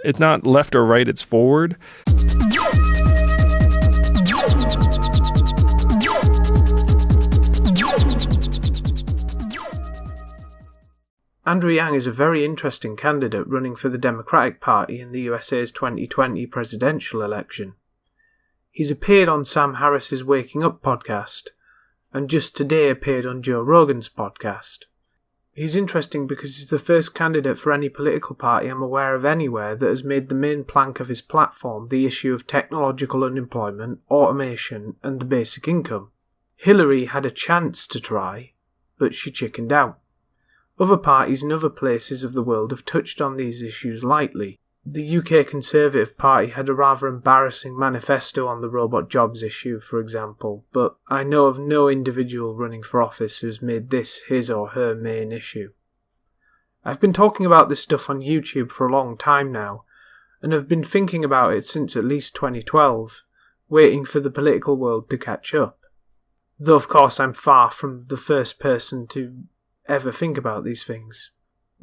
it's not left or right, it's forward. Andrew Yang is a very interesting candidate running for the Democratic Party in the USA's 2020 presidential election. He's appeared on Sam Harris's Waking Up podcast, and just today appeared on Joe Rogan's podcast. He's interesting because he's the first candidate for any political party I'm aware of anywhere that has made the main plank of his platform the issue of technological unemployment, automation, and the basic income. Hillary had a chance to try, but she chickened out. Other parties in other places of the world have touched on these issues lightly. The UK Conservative Party had a rather embarrassing manifesto on the robot jobs issue, for example, but I know of no individual running for office who's made this his or her main issue. I've been talking about this stuff on YouTube for a long time now, and have been thinking about it since at least 2012, waiting for the political world to catch up. Though of course I'm far from the first person to ever think about these things.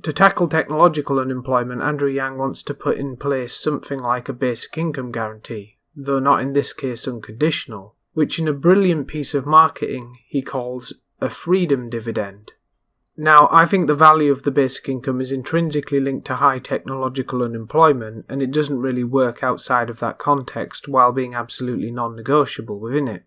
To tackle technological unemployment, Andrew Yang wants to put in place something like a basic income guarantee, though not in this case unconditional, which in a brilliant piece of marketing he calls a freedom dividend. Now, I think the value of the basic income is intrinsically linked to high technological unemployment, and it doesn't really work outside of that context while being absolutely non-negotiable within it.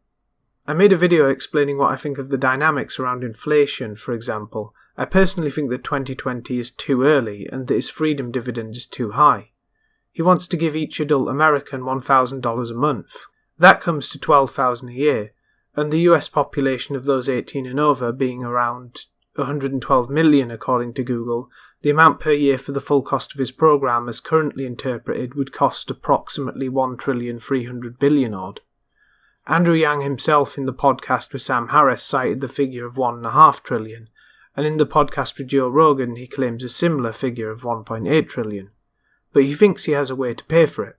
I made a video explaining what I think of the dynamics around inflation, for example. I personally think that 2020 is too early and that his freedom dividend is too high. He wants to give each adult American $1,000 a month. That comes to $12,000 a year, and the US population of those 18 and over being around 112 million according to Google, the amount per year for the full cost of his program as currently interpreted would cost approximately $1.3 trillion odd. Andrew Yang himself in the podcast with Sam Harris cited the figure of $1.5 trillion, and in the podcast with Joe Rogan he claims a similar figure of $1.8 trillion. But he thinks he has a way to pay for it.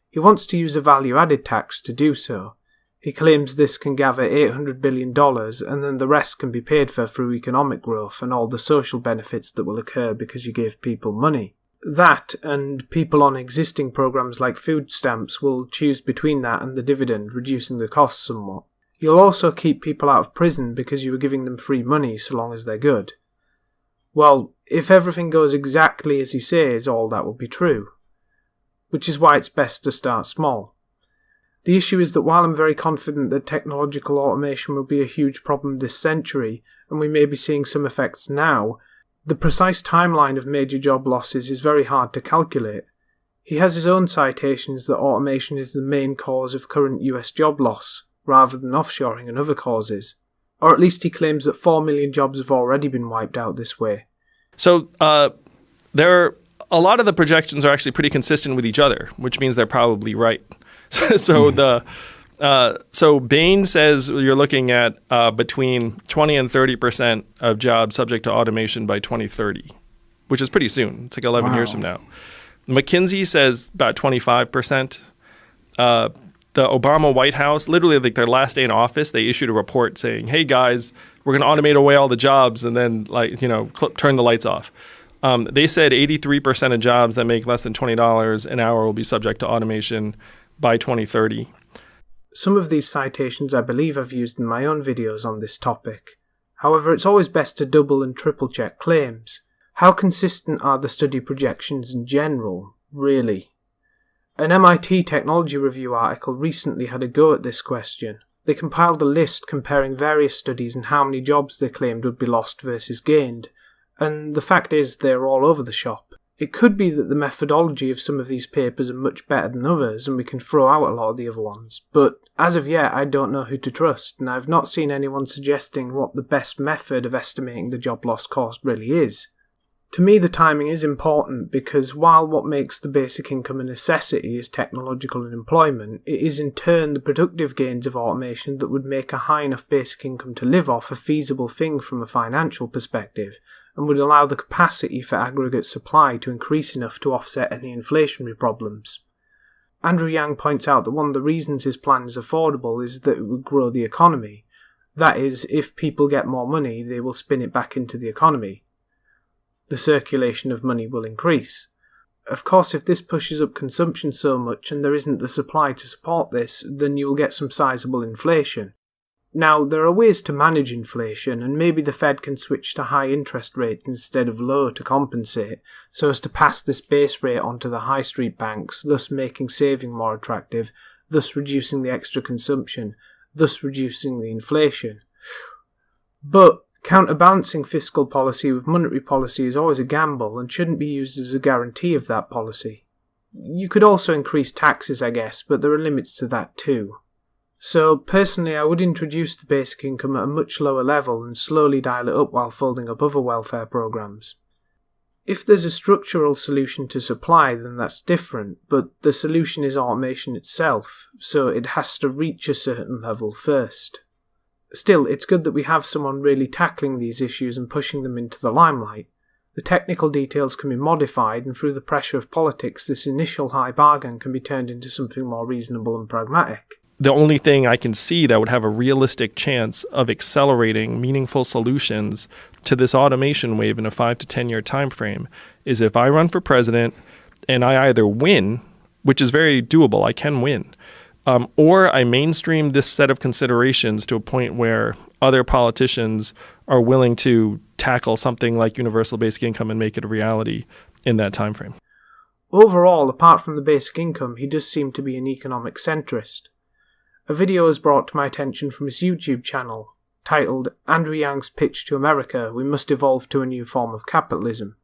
He wants to use a value-added tax to do so. He claims this can gather $800 billion and then the rest can be paid for through economic growth and all the social benefits that will occur because you gave people money. That, and people on existing programs like food stamps will choose between that and the dividend, reducing the costs somewhat. You'll also keep people out of prison because you were giving them free money so long as they're good. Well, if everything goes exactly as he says, all that will be true. Which is why it's best to start small. The issue is that while I'm very confident that technological automation will be a huge problem this century, and we may be seeing some effects now, the precise timeline of major job losses is very hard to calculate. He has his own citations that automation is the main cause of current US job loss, rather than offshoring and other causes. Or at least he claims that 4 million jobs have already been wiped out this way. So a lot of the projections are actually pretty consistent with each other, which means they're probably right. So Bain says you're looking at between 20 and 30% of jobs subject to automation by 2030, which is pretty soon. It's like 11 years from now. McKinsey says about 25%. The Obama White House, literally like their last day in office, they issued a report saying, hey guys, we're going to automate away all the jobs and then turn the lights off. They said 83% of jobs that make less than $20 an hour will be subject to automation by 2030. Some of these citations I believe I've used in my own videos on this topic. However, it's always best to double and triple check claims. How consistent are the study projections in general, really? An MIT Technology Review article recently had a go at this question. They compiled a list comparing various studies and how many jobs they claimed would be lost versus gained, and the fact is they're all over the shop. It could be that the methodology of some of these papers are much better than others and we can throw out a lot of the other ones, but as of yet I don't know who to trust, and I've not seen anyone suggesting what the best method of estimating the job loss cost really is. To me, the timing is important because while what makes the basic income a necessity is technological unemployment, it is in turn the productive gains of automation that would make a high enough basic income to live off a feasible thing from a financial perspective, and would allow the capacity for aggregate supply to increase enough to offset any inflationary problems. Andrew Yang points out that one of the reasons his plan is affordable is that it would grow the economy. That is, if people get more money, they will spin it back into the economy. The circulation of money will increase. Of course, if this pushes up consumption so much and there isn't the supply to support this, then you'll get some sizable inflation. Now, there are ways to manage inflation, and maybe the Fed can switch to high interest rates instead of low to compensate, so as to pass this base rate onto the high street banks, thus making saving more attractive, thus reducing the extra consumption, thus reducing the inflation. But counterbalancing fiscal policy with monetary policy is always a gamble and shouldn't be used as a guarantee of that policy. You could also increase taxes, I guess, but there are limits to that too. So, personally, I would introduce the basic income at a much lower level and slowly dial it up while folding up other welfare programs. If there's a structural solution to supply, then that's different, but the solution is automation itself, so it has to reach a certain level first. Still, it's good that we have someone really tackling these issues and pushing them into the limelight. The technical details can be modified, and through the pressure of politics, this initial high bargain can be turned into something more reasonable and pragmatic. The only thing I can see that would have a realistic chance of accelerating meaningful solutions to this automation wave in a 5 to 10 year time frame is if I run for president and I either win, which is very doable, I can win, or I mainstream this set of considerations to a point where other politicians are willing to tackle something like universal basic income and make it a reality in that time frame. Overall, apart from the basic income, he does seem to be an economic centrist. A video was brought to my attention from his YouTube channel, titled Andrew Yang's Pitch to America, We Must Evolve to a New Form of Capitalism.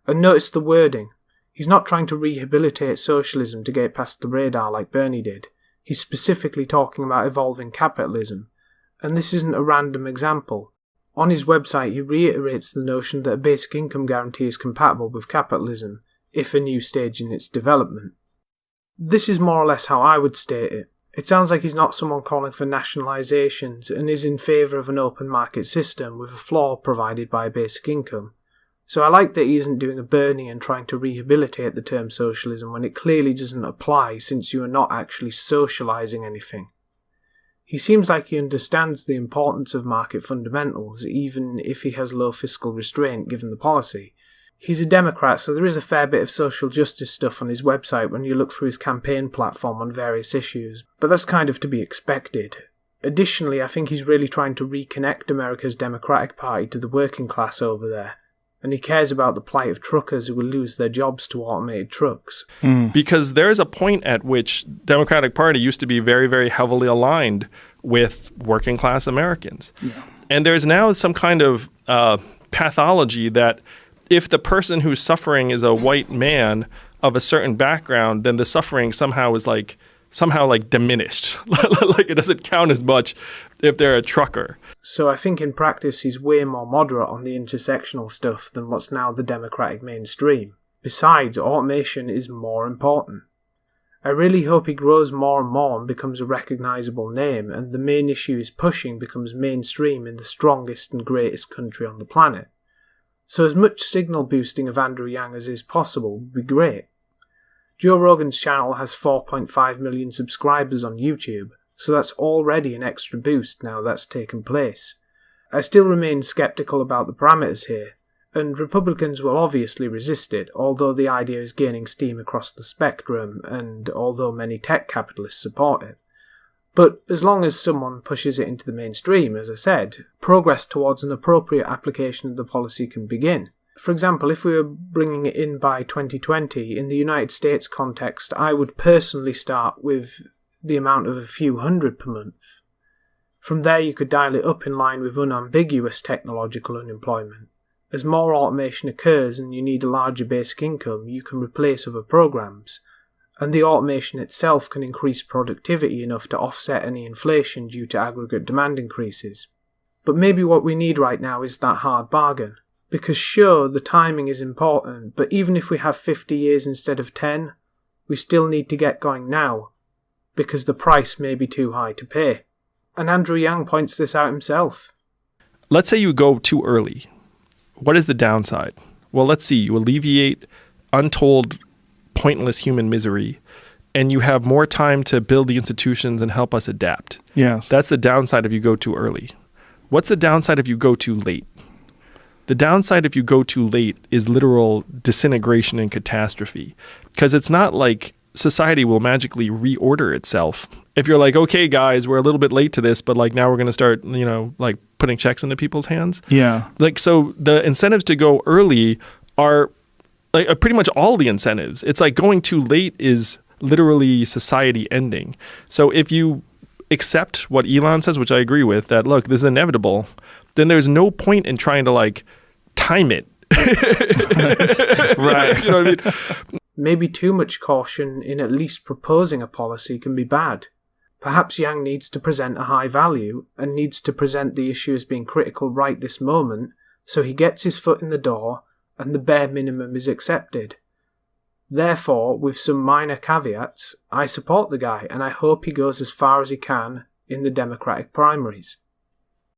And notice the wording. He's not trying to rehabilitate socialism to get past the radar like Bernie did. He's specifically talking about evolving capitalism. And this isn't a random example. On his website he reiterates the notion that a basic income guarantee is compatible with capitalism, if a new stage in its development. This is more or less how I would state it. It sounds like he's not someone calling for nationalisations and is in favour of an open market system with a floor provided by a basic income. So I like that he isn't doing a Bernie and trying to rehabilitate the term socialism when it clearly doesn't apply since you are not actually socialising anything. He seems like he understands the importance of market fundamentals, even if he has low fiscal restraint given the policy. He's a Democrat, so there is a fair bit of social justice stuff on his website when you look through his campaign platform on various issues, but that's kind of to be expected. Additionally, I think he's really trying to reconnect America's Democratic Party to the working class over there, and he cares about the plight of truckers who will lose their jobs to automated trucks. Because there's a point at which Democratic Party used to be very, very heavily aligned with working class Americans. Yeah. And there's now some kind of pathology that if the person who's suffering is a white man of a certain background, then the suffering somehow is somehow diminished. Like it doesn't count as much if they're a trucker. So I think in practice he's way more moderate on the intersectional stuff than what's now the Democratic mainstream. Besides, automation is more important. I really hope he grows more and more and becomes a recognisable name, and the main issue he's pushing becomes mainstream in the strongest and greatest country on the planet. So as much signal boosting of Andrew Yang as is possible would be great. Joe Rogan's channel has 4.5 million subscribers on YouTube, so that's already an extra boost now that's taken place. I still remain sceptical about the parameters here, and Republicans will obviously resist it, although the idea is gaining steam across the spectrum, and although many tech capitalists support it. But as long as someone pushes it into the mainstream, as I said, progress towards an appropriate application of the policy can begin. For example, if we were bringing it in by 2020, in the United States context, I would personally start with the amount of a few hundred per month. From there you could dial it up in line with unambiguous technological unemployment. As more automation occurs and you need a larger basic income, you can replace other programs, and the automation itself can increase productivity enough to offset any inflation due to aggregate demand increases. But maybe what we need right now is that hard bargain. Because sure, the timing is important, but even if we have 50 years instead of 10, we still need to get going now, because the price may be too high to pay. And Andrew Yang points this out himself. Let's say you go too early. What is the downside? Well, let's see. You alleviate untold pointless human misery, and you have more time to build the institutions and help us adapt. Yes. That's the downside if you go too early. What's the downside if you go too late? The downside if you go too late is literal disintegration and catastrophe, because it's not like society will magically reorder itself. If you're like, okay, guys, we're a little bit late to this, but like now we're going to start, like putting checks into people's hands. Yeah. Like, so the incentives to go early are like pretty much all the incentives. It's like going too late is literally society ending. So if you accept what Elon says, which I agree with, that look, this is inevitable, then there's no point in trying to like time it. Right. You know what I mean? Maybe too much caution in at least proposing a policy can be bad. Perhaps Yang needs to present a high value and needs to present the issue as being critical right this moment, so he gets his foot in the door and the bare minimum is accepted. Therefore, with some minor caveats, I support the guy and I hope he goes as far as he can in the Democratic primaries.